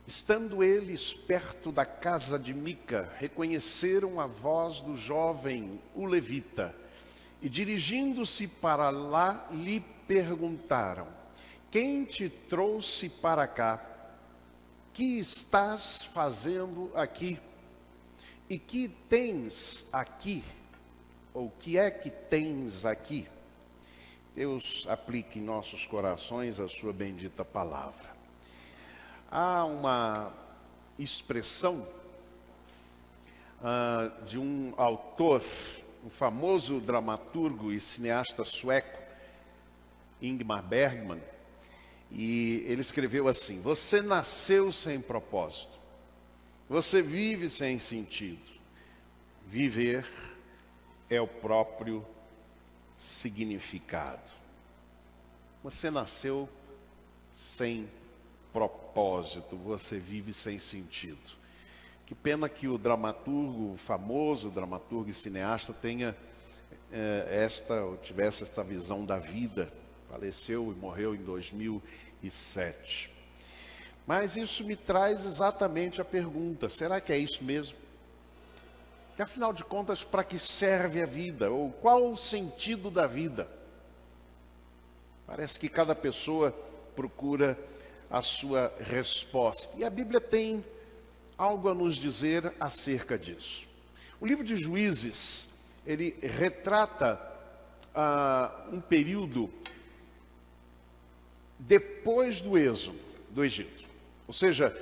Estando eles perto da casa de Mica, reconheceram a voz do jovem, o levita, e dirigindo-se para lá, lhe perguntaram: quem te trouxe para cá? Que estás fazendo aqui? E que tens aqui? Ou que é que tens aqui? Deus aplique em nossos corações a sua bendita palavra. Há uma expressão de um autor, um famoso dramaturgo e cineasta sueco, Ingmar Bergman, e ele escreveu assim: você nasceu sem propósito, você vive sem sentido, viver é o próprio significado. Você nasceu sem propósito, você vive sem sentido. Que pena que o dramaturgo, o famoso dramaturgo e cineasta tivesse esta visão da vida. Faleceu e morreu em 2007. Mas isso me traz exatamente a pergunta: será que é isso mesmo? Que afinal de contas, para que serve a vida? Ou qual o sentido da vida? Parece que cada pessoa procura a sua resposta. E a Bíblia tem algo a nos dizer acerca disso. O livro de Juízes, ele retrata um período depois do êxodo do Egito. Ou seja,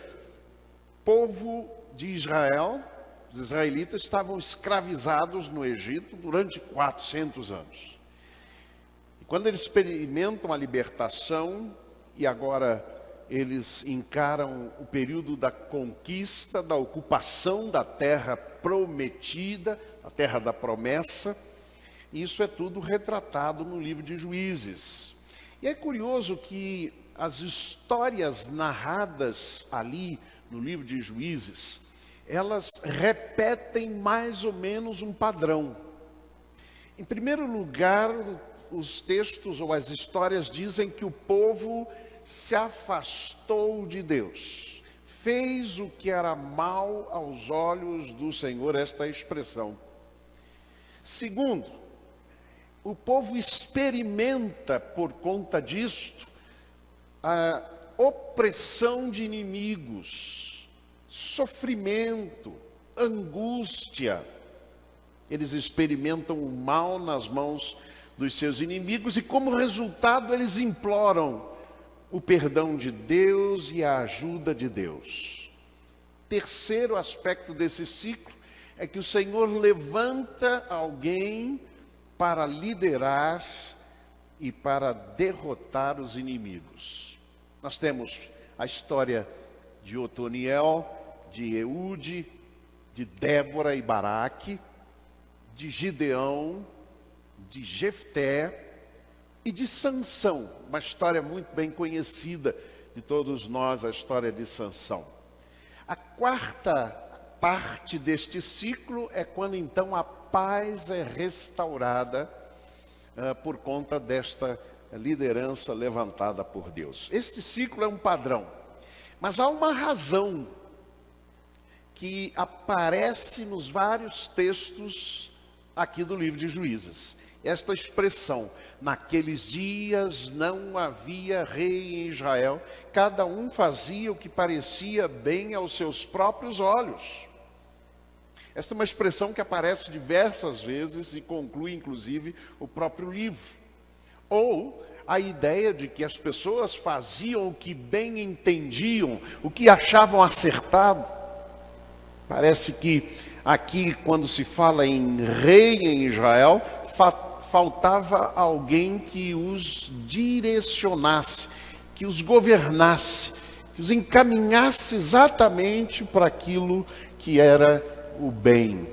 o povo de Israel, os israelitas, estavam escravizados no Egito durante 400 anos. E quando eles experimentam a libertação, e agora eles encaram o período da conquista, da ocupação da terra prometida, a terra da promessa. Isso é tudo retratado no livro de Juízes. E é curioso que as histórias narradas ali no livro de Juízes, elas repetem mais ou menos um padrão. Em primeiro lugar, os textos ou as histórias dizem que o povo se afastou de Deus, fez o que era mal aos olhos do Senhor, esta é a expressão. Segundo, o povo experimenta por conta disto a opressão de inimigos, sofrimento, angústia. Eles experimentam o mal nas mãos dos seus inimigos e, como resultado, eles imploram o perdão de Deus e a ajuda de Deus. Terceiro aspecto desse ciclo é que o Senhor levanta alguém para liderar e para derrotar os inimigos. Nós temos a história de Otoniel, de Eude, de Débora e Baraque, de Gideão, de Jefté e de Sansão, uma história muito bem conhecida de todos nós, a história de Sansão. A quarta parte deste ciclo é quando então a paz é restaurada por conta desta liderança levantada por Deus. Este ciclo é um padrão, mas há uma razão que aparece nos vários textos aqui do livro de Juízes. Esta expressão: naqueles dias não havia rei em Israel, cada um fazia o que parecia bem aos seus próprios olhos. Esta é uma expressão que aparece diversas vezes e conclui inclusive o próprio livro. Ou a ideia de que as pessoas faziam o que bem entendiam, o que achavam acertado. Parece que aqui, quando se fala em rei em Israel, faltava alguém que os direcionasse, que os governasse, que os encaminhasse exatamente para aquilo que era o bem.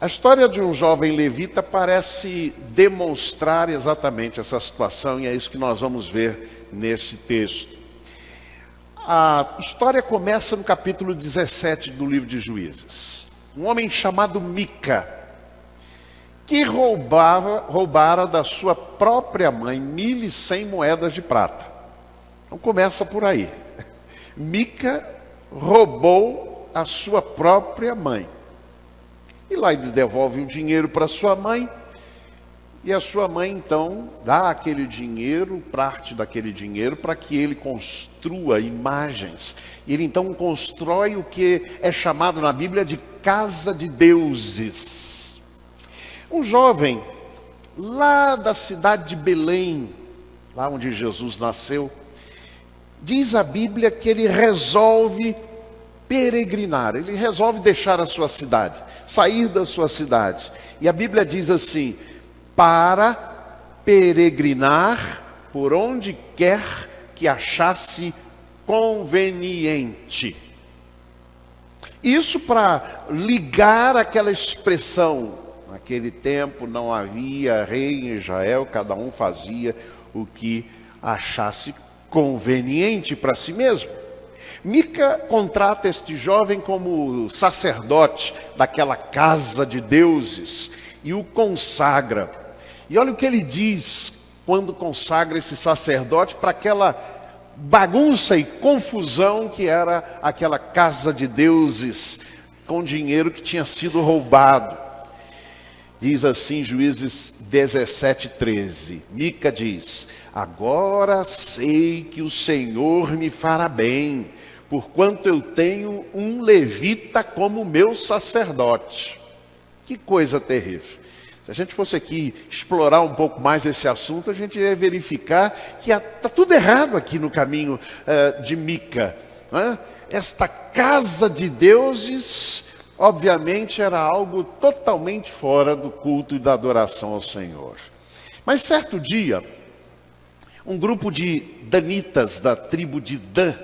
A história de um jovem levita parece demonstrar exatamente essa situação, e é isso que nós vamos ver neste texto. A história começa no capítulo 17 do livro de Juízes. Um homem chamado Mica, que roubara da sua própria mãe 1.100 moedas de prata. Então começa por aí. Mica roubou a sua própria mãe. E lá ele devolve o dinheiro para sua mãe. E a sua mãe então dá aquele dinheiro, parte daquele dinheiro, para que ele construa imagens. Ele então constrói o que é chamado na Bíblia de casa de deuses. Um jovem lá da cidade de Belém, lá onde Jesus nasceu, diz a Bíblia que ele resolve peregrinar, ele resolve deixar a sua cidade, sair da sua cidade. E a Bíblia diz assim: para peregrinar por onde quer que achasse conveniente. Isso para ligar aquela expressão. Naquele tempo não havia rei em Israel, cada um fazia o que achasse conveniente para si mesmo. Mica contrata este jovem como sacerdote daquela casa de deuses e o consagra. E olha o que ele diz quando consagra esse sacerdote para aquela bagunça e confusão que era aquela casa de deuses com dinheiro que tinha sido roubado. Diz assim Juízes 17:13. Mica diz: agora sei que o Senhor me fará bem, porquanto eu tenho um levita como meu sacerdote. Que coisa terrível. Se a gente fosse aqui explorar um pouco mais esse assunto, a gente ia verificar que está tudo errado aqui no caminho de Mica. Esta casa de deuses, obviamente, era algo totalmente fora do culto e da adoração ao Senhor. Mas certo dia, um grupo de danitas da tribo de Dan,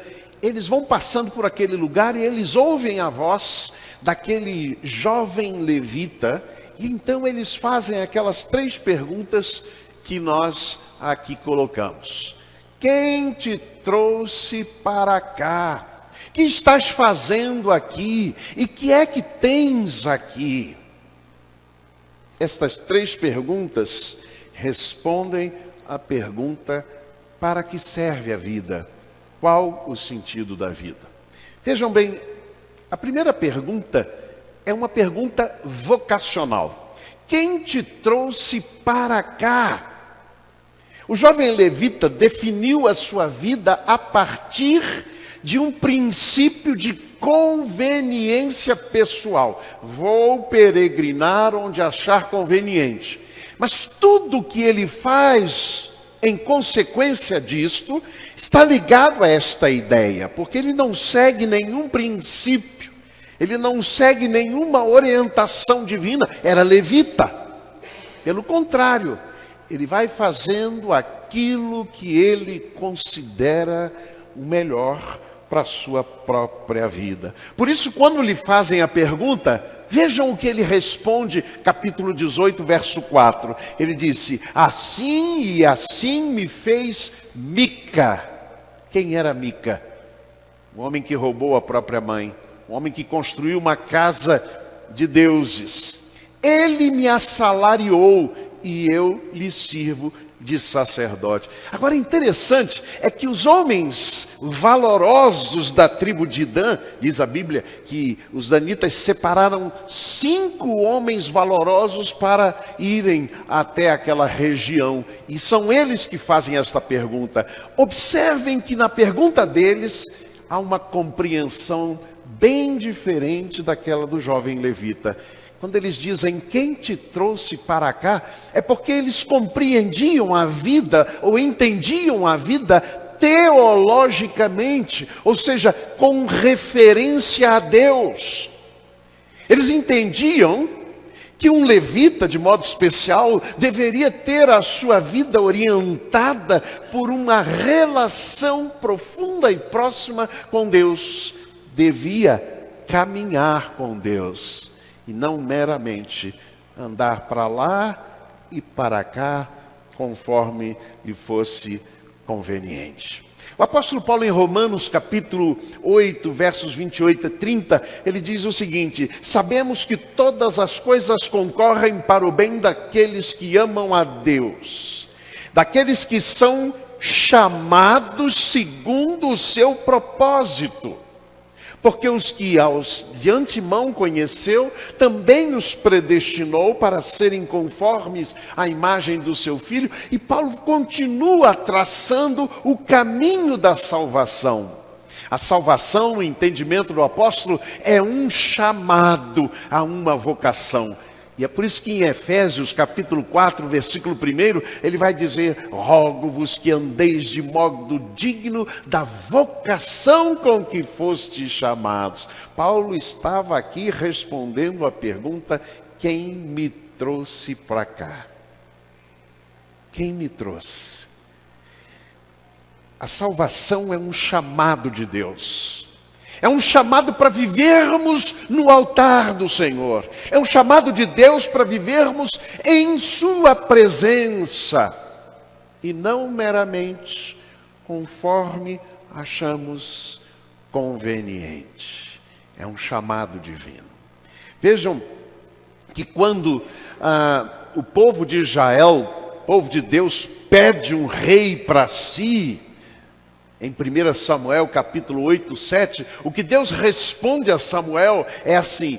eles vão passando por aquele lugar e eles ouvem a voz daquele jovem levita. E então eles fazem aquelas 3 perguntas que nós aqui colocamos. Quem te trouxe para cá? Que estás fazendo aqui? E que é que tens aqui? Estas 3 perguntas respondem à pergunta: para que serve a vida? Qual o sentido da vida? Vejam bem, a primeira pergunta é uma pergunta vocacional. Quem te trouxe para cá? O jovem levita definiu a sua vida a partir de um princípio de conveniência pessoal. Vou peregrinar onde achar conveniente. Mas tudo que ele faz em consequência disto está ligado a esta ideia, porque ele não segue nenhum princípio, ele não segue nenhuma orientação divina. Era levita. Pelo contrário, ele vai fazendo aquilo que ele considera o melhor para a sua própria vida. Por isso, quando lhe fazem a pergunta, vejam o que ele responde, capítulo 18, verso 4. Ele disse: assim e assim me fez Mica. Quem era Mica? O homem que roubou a própria mãe, o homem que construiu uma casa de deuses. Ele me assalariou e eu lhe sirvo de sacerdote. Agora, interessante é que os homens valorosos da tribo de Dan, diz a Bíblia que os danitas separaram 5 homens valorosos para irem até aquela região. E são eles que fazem esta pergunta. Observem que na pergunta deles há uma compreensão bem diferente daquela do jovem levita. Quando eles dizem quem te trouxe para cá, é porque eles compreendiam a vida ou entendiam a vida teologicamente, ou seja, com referência a Deus. Eles entendiam que um levita, de modo especial, deveria ter a sua vida orientada por uma relação profunda e próxima com Deus. Devia caminhar com Deus e não meramente andar para lá e para cá conforme lhe fosse conveniente. O apóstolo Paulo, em Romanos capítulo 8, versos 28 a 30, ele diz o seguinte: sabemos que todas as coisas concorrem para o bem daqueles que amam a Deus, daqueles que são chamados segundo o seu propósito. Porque os que de antemão conheceu, também os predestinou para serem conformes à imagem do seu Filho. E Paulo continua traçando o caminho da salvação. A salvação, no entendimento do apóstolo, é um chamado a uma vocação. E é por isso que em Efésios capítulo 4, versículo 1, ele vai dizer: rogo-vos que andeis de modo digno da vocação com que fostes chamados. Paulo estava aqui respondendo a pergunta: quem me trouxe para cá? Quem me trouxe? A salvação é um chamado de Deus. É um chamado para vivermos no altar do Senhor. É um chamado de Deus para vivermos em sua presença. E não meramente conforme achamos conveniente. É um chamado divino. Vejam que quando o povo de Israel, o povo de Deus, pede um rei para si, em 1 Samuel capítulo 8, 7, o que Deus responde a Samuel é assim: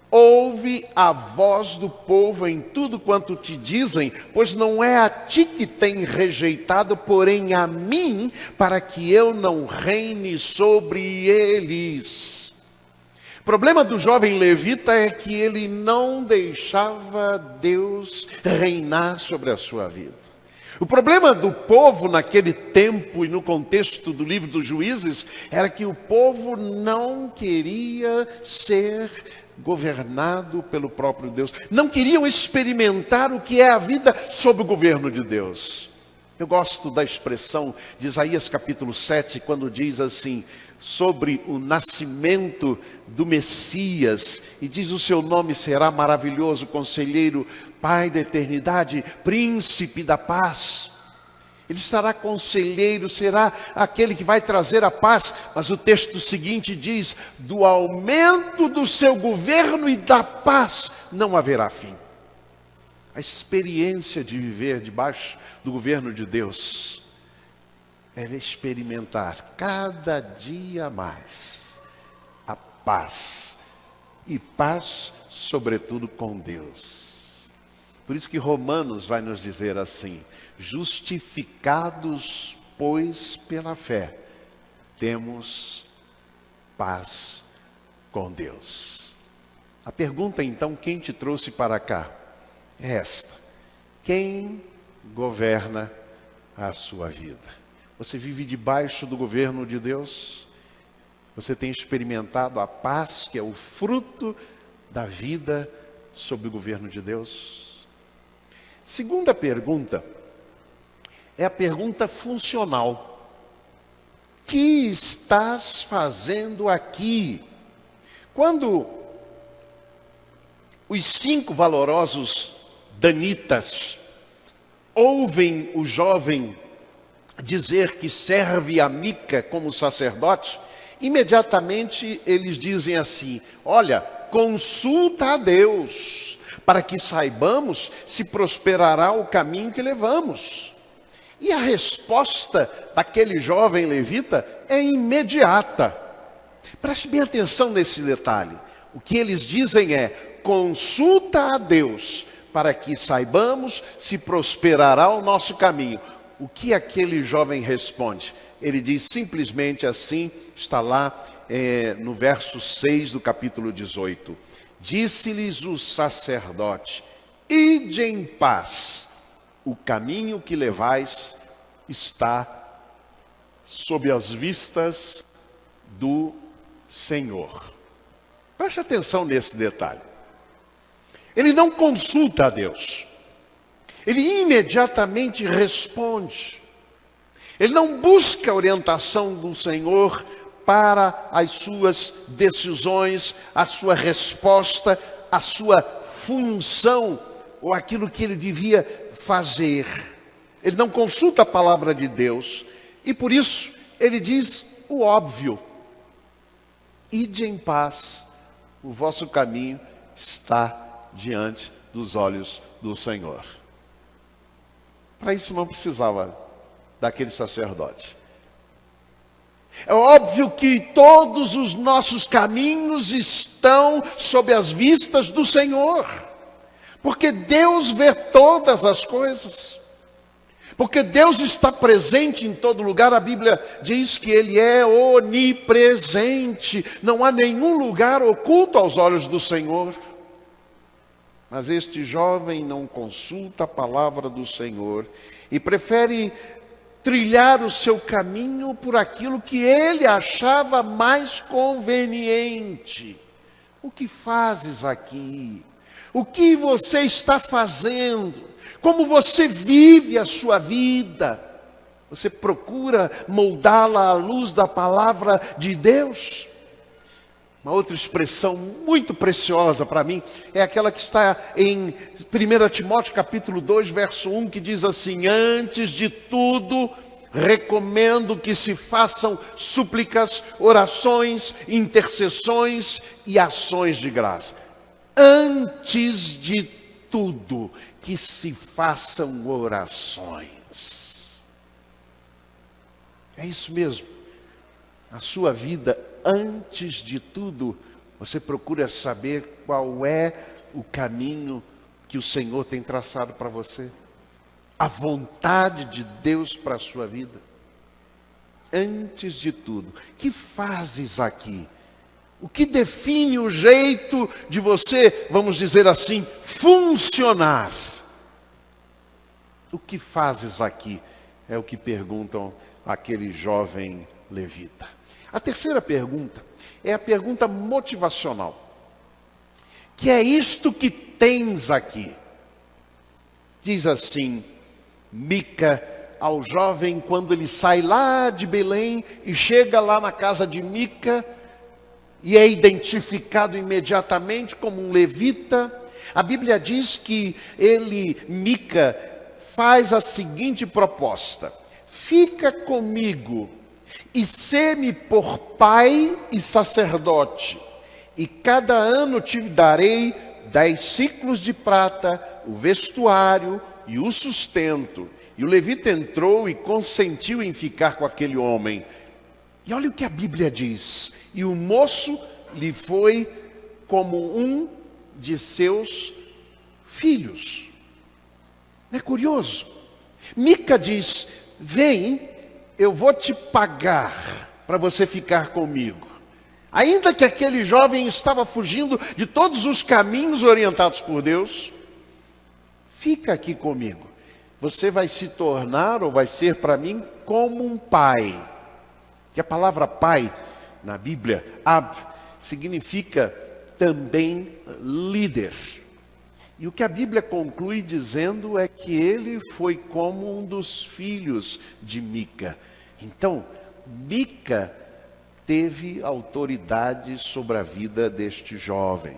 ouve a voz do povo em tudo quanto te dizem, pois não é a ti que tem rejeitado, porém a mim, para que eu não reine sobre eles. O problema do jovem levita é que ele não deixava Deus reinar sobre a sua vida. O problema do povo naquele tempo e no contexto do livro dos Juízes era que o povo não queria ser governado pelo próprio Deus. Não queriam experimentar o que é a vida sob o governo de Deus. Eu gosto da expressão de Isaías capítulo 7, quando diz assim, sobre o nascimento do Messias, e diz: o seu nome será maravilhoso, conselheiro, Pai da eternidade, príncipe da paz. Ele será conselheiro, será aquele que vai trazer a paz. Mas o texto seguinte diz: do aumento do seu governo e da paz não haverá fim. A experiência de viver debaixo do governo de Deus é experimentar cada dia mais a paz. E paz, sobretudo, com Deus. Por isso que Romanos vai nos dizer assim: justificados, pois, pela fé, temos paz com Deus. A pergunta então, quem te trouxe para cá? É esta: quem governa a sua vida? Você vive debaixo do governo de Deus? Você tem experimentado a paz que é o fruto da vida sob o governo de Deus? Segunda pergunta é a pergunta funcional. O que estás fazendo aqui? Quando os 5 valorosos danitas ouvem o jovem dizer que serve a Mica como sacerdote, imediatamente eles dizem assim: olha, consulta a Deus, para que saibamos se prosperará o caminho que levamos. E a resposta daquele jovem levita é imediata. Preste bem atenção nesse detalhe. O que eles dizem é: consulta a Deus, para que saibamos se prosperará o nosso caminho. O que aquele jovem responde? Ele diz simplesmente assim, está lá no verso 6 do capítulo 18. Disse-lhes o sacerdote: ide em paz, o caminho que levais está sob as vistas do Senhor. Preste atenção nesse detalhe. Ele não consulta a Deus. Ele imediatamente responde. Ele não busca a orientação do Senhor para as suas decisões, a sua resposta, a sua função, ou aquilo que ele devia fazer. Ele não consulta a palavra de Deus. E por isso ele diz o óbvio: ide em paz, o vosso caminho está diante dos olhos do Senhor. Para isso não precisava daquele sacerdote. É óbvio que todos os nossos caminhos estão sob as vistas do Senhor, porque Deus vê todas as coisas, porque Deus está presente em todo lugar. A Bíblia diz que Ele é onipresente, não há nenhum lugar oculto aos olhos do Senhor. Mas este jovem não consulta a palavra do Senhor e prefere trilhar o seu caminho por aquilo que ele achava mais conveniente. O que fazes aqui? O que você está fazendo? Como você vive a sua vida? Você procura moldá-la à luz da palavra de Deus? Uma outra expressão muito preciosa para mim é aquela que está em 1 Timóteo capítulo 2, verso 1, que diz assim: antes de tudo, recomendo que se façam súplicas, orações, intercessões e ações de graça. Antes de tudo, que se façam orações. É isso mesmo. A sua vida, antes de tudo, você procura saber qual é o caminho que o Senhor tem traçado para você. A vontade de Deus para a sua vida. Antes de tudo, que fazes aqui? O que define o jeito de você, vamos dizer assim, funcionar? O que fazes aqui? É o que perguntam aquele jovem levita. A terceira pergunta é a pergunta motivacional. Que é isto que tens aqui? Diz assim Mica ao jovem quando ele sai lá de Belém e chega lá na casa de Mica e é identificado imediatamente como um levita. A Bíblia diz que Mica, faz a seguinte proposta: fica comigo e sê-me por pai e sacerdote, e cada ano te darei 10 siclos de prata, o vestuário e o sustento. E o levita entrou e consentiu em ficar com aquele homem. E olha o que a Bíblia diz: e o moço lhe foi como um de seus filhos. Não é curioso? Mica diz: vem, eu vou te pagar para você ficar comigo. Ainda que aquele jovem estava fugindo de todos os caminhos orientados por Deus, fica aqui comigo. Você vai se tornar, ou vai ser para mim, como um pai. Que a palavra pai, na Bíblia, ab, significa também líder. E o que a Bíblia conclui dizendo é que ele foi como um dos filhos de Mica. Então, Mica teve autoridade sobre a vida deste jovem.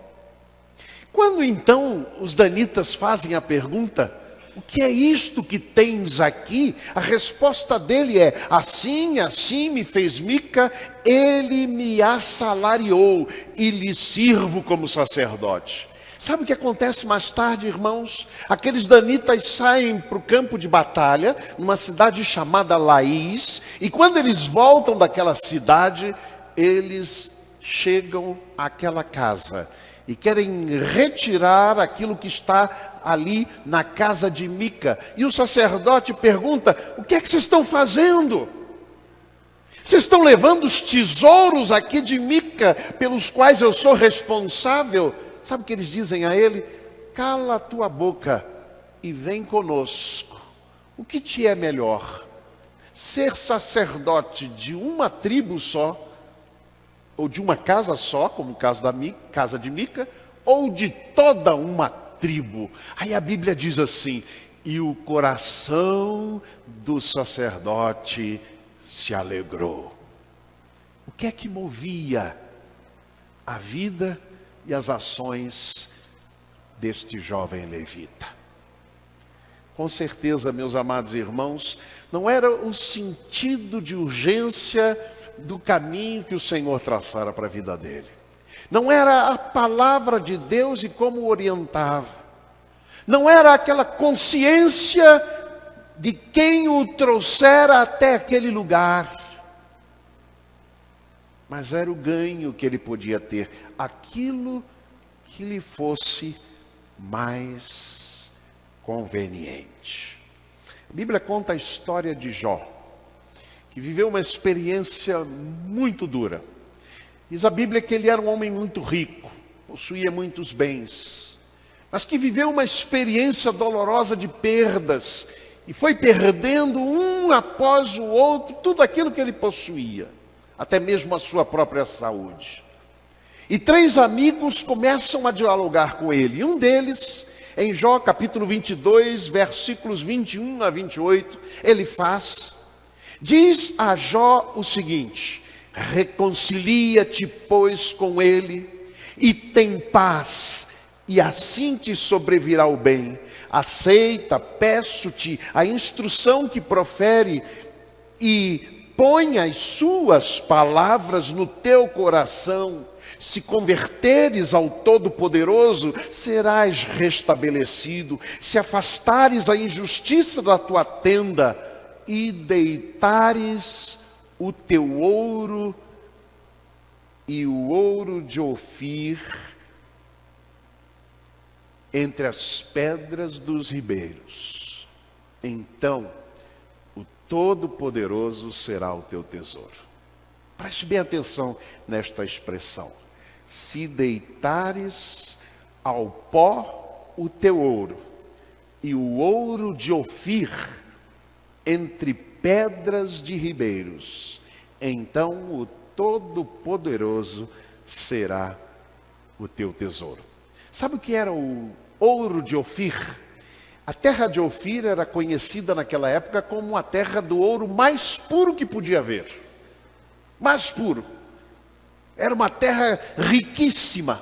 Quando então os danitas fazem a pergunta: o que é isto que tens aqui? A resposta dele é: assim me fez Mica, ele me assalariou e lhe sirvo como sacerdote. Sabe o que acontece mais tarde, irmãos? Aqueles danitas saem para o campo de batalha, numa cidade chamada Laís, e quando eles voltam daquela cidade, eles chegam àquela casa e querem retirar aquilo que está ali na casa de Mica. E o sacerdote pergunta: o que é que vocês estão fazendo? Vocês estão levando os tesouros aqui de Mica, pelos quais eu sou responsável? Sabe o que eles dizem a ele? Cala a tua boca e vem conosco. O que te é melhor? Ser sacerdote de uma tribo só, ou de uma casa só, como o caso da casa de Mica, ou de toda uma tribo? Aí a Bíblia diz assim: e o coração do sacerdote se alegrou. O que é que movia a vida e as ações deste jovem levita? Com certeza, meus amados irmãos, não era o sentido de urgência do caminho que o Senhor traçara para a vida dele. Não era a palavra de Deus e como orientava. Não era aquela consciência de quem o trouxera até aquele lugar. Mas era o ganho que ele podia ter, aquilo que lhe fosse mais conveniente. A Bíblia conta a história de Jó, que viveu uma experiência muito dura. Diz a Bíblia que ele era um homem muito rico, possuía muitos bens, mas que viveu uma experiência dolorosa de perdas, e foi perdendo um após o outro tudo aquilo que ele possuía, até mesmo a sua própria saúde. E 3 amigos começam a dialogar com ele, e um deles, em Jó capítulo 22, versículos 21 a 28, ele diz a Jó o seguinte: reconcilia-te, pois, com ele, e tem paz, e assim te sobrevirá o bem. Aceita, peço-te, a instrução que profere, e põe as suas palavras no teu coração. Se converteres ao Todo-Poderoso, serás restabelecido. Se afastares a injustiça da tua tenda, e deitares o teu ouro e o ouro de Ofir entre as pedras dos ribeiros, então o Todo-Poderoso será o teu tesouro. Preste bem atenção nesta expressão. Se deitares ao pó o teu ouro e o ouro de Ofir entre pedras de ribeiros, então o Todo-Poderoso será o teu tesouro. Sabe o que era o ouro de Ofir? A terra de Ofir era conhecida naquela época como a terra do ouro mais puro que podia haver. Mais puro. Era uma terra riquíssima.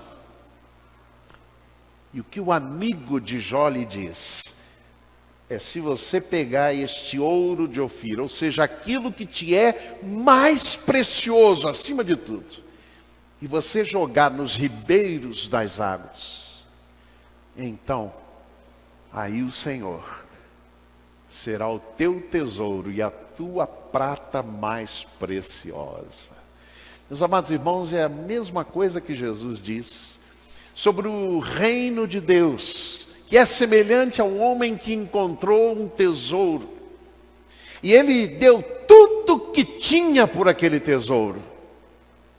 E o que o amigo de Jó lhe diz é: se você pegar este ouro de Ofir, ou seja, aquilo que te é mais precioso acima de tudo, e você jogar nos ribeiros das águas, então aí o Senhor será o teu tesouro e a tua prata mais preciosa. Meus amados irmãos, é a mesma coisa que Jesus diz sobre o reino de Deus, que é semelhante a um homem que encontrou um tesouro, e ele deu tudo que tinha por aquele tesouro,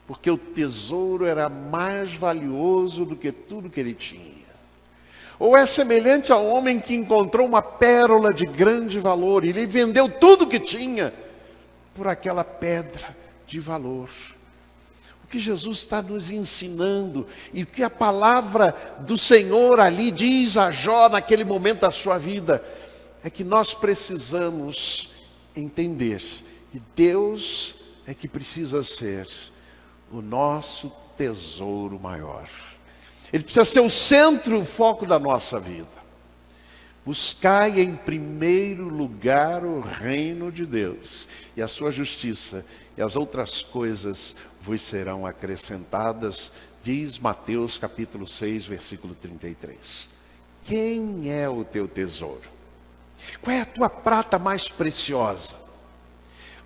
porque o tesouro era mais valioso do que tudo que ele tinha. Ou é semelhante a um homem que encontrou uma pérola de grande valor, e ele vendeu tudo que tinha por aquela pedra de valor. O que Jesus está nos ensinando, e o que a palavra do Senhor ali diz a Jó naquele momento da sua vida, é que nós precisamos entender que Deus é que precisa ser o nosso tesouro maior. Ele precisa ser o centro, o foco da nossa vida. Buscai em primeiro lugar o reino de Deus e a sua justiça, e as outras coisas vos serão acrescentadas, diz Mateus capítulo 6, versículo 33. Quem é o teu tesouro? Qual é a tua prata mais preciosa?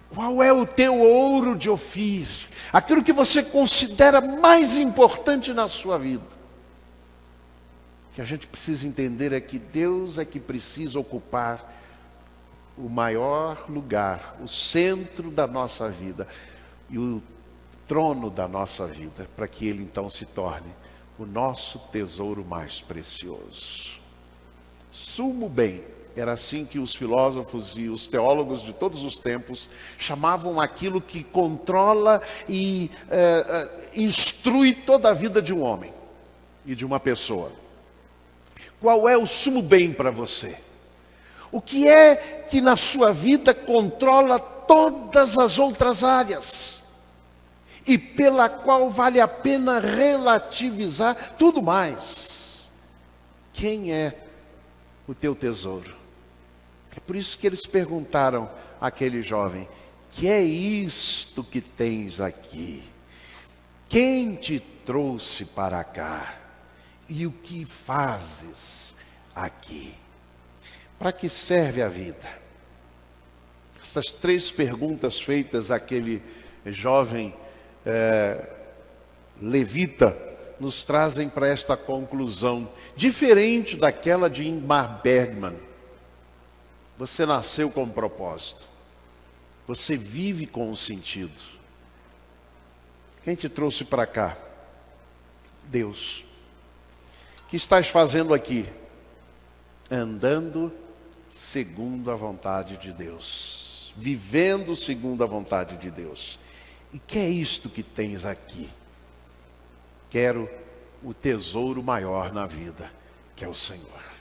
Qual é o teu ouro de Ofir? Aquilo que você considera mais importante na sua vida. O que a gente precisa entender é que Deus é que precisa ocupar o maior lugar, o centro da nossa vida e o trono da nossa vida, para que Ele então se torne o nosso tesouro mais precioso. Sumo bem, era assim que os filósofos e os teólogos de todos os tempos chamavam aquilo que controla e instrui toda a vida de um homem e de uma pessoa. Qual é o sumo bem para você? O que é que na sua vida controla todas as outras áreas e pela qual vale a pena relativizar tudo mais? Quem é o teu tesouro? É por isso que eles perguntaram àquele jovem: que é isto que tens aqui? Quem te trouxe para cá? E o que fazes aqui? Para que serve a vida? Essas 3 perguntas feitas àquele jovem levita nos trazem para esta conclusão, diferente daquela de Ingmar Bergman. Você nasceu com um propósito. Você vive com um sentido. Quem te trouxe para cá? Deus. O que estás fazendo aqui? Andando segundo a vontade de Deus. Vivendo segundo a vontade de Deus. E que é isto que tens aqui? Quero o tesouro maior na vida, que é o Senhor.